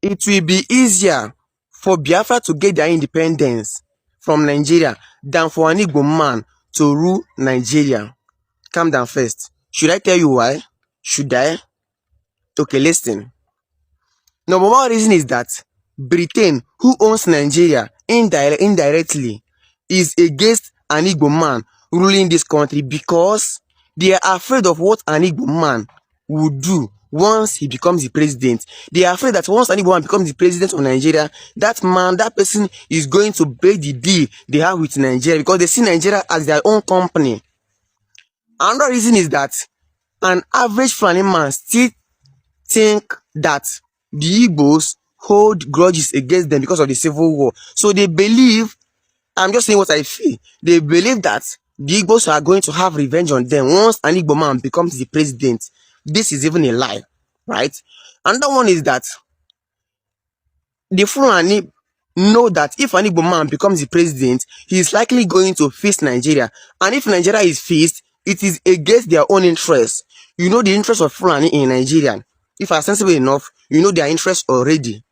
it will be easier for Biafra to get their independence from Nigeria than for an Igbo man to rule Nigeria. Calm down first. Should I tell you why? Should I? Okay, listen. Number one reason is that Britain, who owns Nigeria indirectly, is against an Igbo man ruling this country because they are afraid of what an Igbo man would do once he becomes the president. They are afraid that once an Igbo man becomes the president of Nigeria, that person is going to break the deal they have with Nigeria because they see Nigeria as their own company. Another reason is that an average Fulani man still think that the Igbos hold grudges against them because of the civil war. So they believe, I'm just saying what I feel, they believe that the Igbos are going to have revenge on them once an Igbo man becomes the president. This is even a lie, right? Another one is that the Fulani know that if an Igbo man becomes the president, he is likely going to feast Nigeria. And if Nigeria is feast, it is against their own interests. You know the interest of Fulani in Nigeria. If are sensible enough, you know their interest already.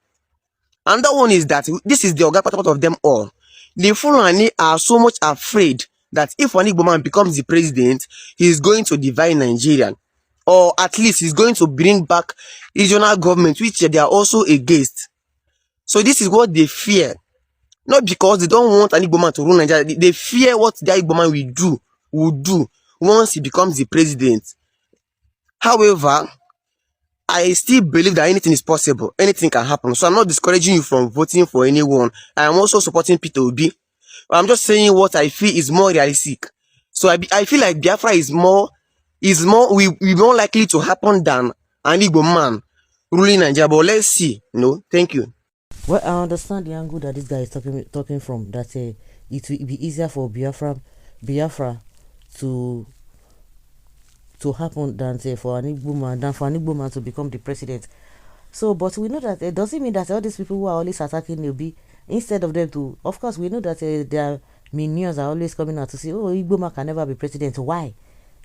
Another one is that this is the Oga part of them all. The Fulani are so much afraid that if an Igbo man becomes the president, he is going to divide Nigeria. Or at least he's going to bring back regional government, which they are also against. So this is what they fear. Not because they don't want an Igbo man to rule Nigeria. They fear what the Igbo man will do once he becomes the president. However, I still believe that anything is possible. Anything can happen. So I'm not discouraging you from voting for anyone. I am also supporting Peter Obi. I'm just saying what I feel is more realistic. So I feel like Biafra is more likely to happen than an Igbo man ruling Nigeria. But let's see. No, thank you. Well, I understand the angle that this guy is talking from. That it will be easier for Biafra to happen than for an Igbo man to become the president. So, but we know that it doesn't mean that all these people who are always attacking Obi, instead of them to, of course, we know that their minions are always coming out to say, oh, Igbo man can never be president. Why?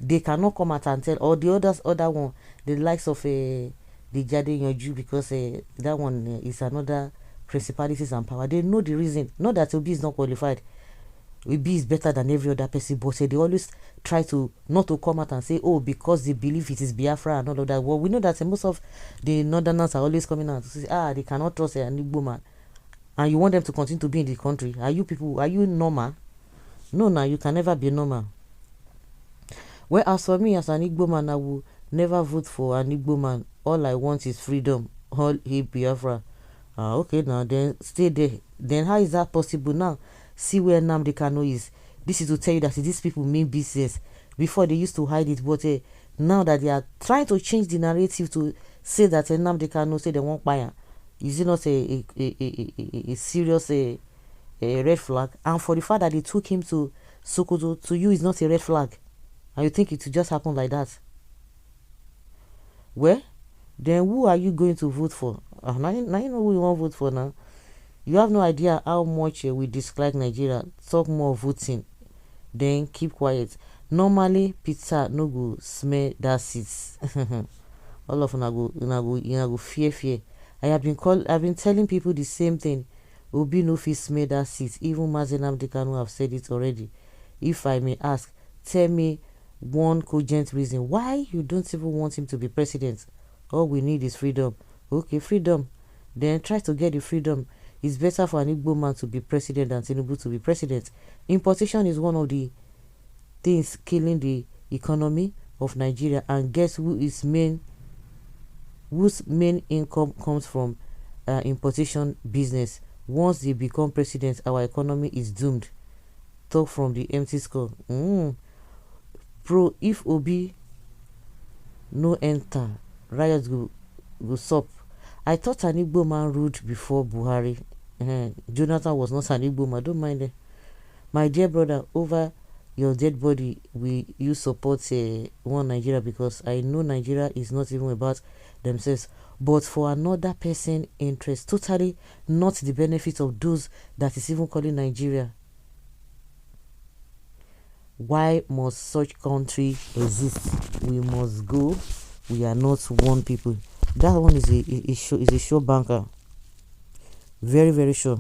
They cannot come out and tell, or the other one, the likes of the Jade Yonju, because that one is another principalities and power. They know the reason. Not that Obi is not qualified. Obi is better than every other person, but they always try to not to come out and say, oh, because they believe it is Biafra and all of that. Well, we know that most of the northerners are always coming out to say, they cannot trust an Igbo man, and you want them to continue to be in the country. Are you normal? No, you can never be normal. Well, as for me, as an Igbo man, I will never vote for an Igbo man. All I want is freedom. All hate Biafra. Okay, now then stay there. Then how is that possible now? See where Nnamdi Kanu is. This is to tell you that these people mean business. Before they used to hide it, but now that they are trying to change the narrative to say that Nnamdi Kanu say they won't buy it. Is it not a serious red flag? And for the fact that they took him to Sokoto, to you is not a red flag, and you think it will just happen like that? Well, then who are you going to vote for? Now you know who you want to vote for now. You have no idea how much we dislike Nigeria. Talk more voting, then keep quiet. Normally, Peter no go smell that seats. All of you go fear. I've been telling people the same thing. Obi no fit smell that seat. Even Mazi Nnamdi Kanu have said it already. If I may ask, tell me one cogent reason why you don't even want him to be president. All we need is freedom. Okay, freedom. Then try to get the freedom. It's better for an Igbo man to be president than Tinubu to be president. Importation is one of the things killing the economy of Nigeria. And guess whose main income comes from importation business? Once they become president, our economy is doomed. Talk from the empty skull. Bro, if Obi no enter, riots go sup. I thought an Igbo man ruled before Buhari. Jonathan was not an Igbo man. Don't mind it. My dear brother, over your dead body, will you support one Nigeria? Because I know Nigeria is not even about themselves, but for another person interest, totally not the benefit of those that is even calling Nigeria. Why must such country exist? We must go. We are not one people. That one is a show banker. very, very sure.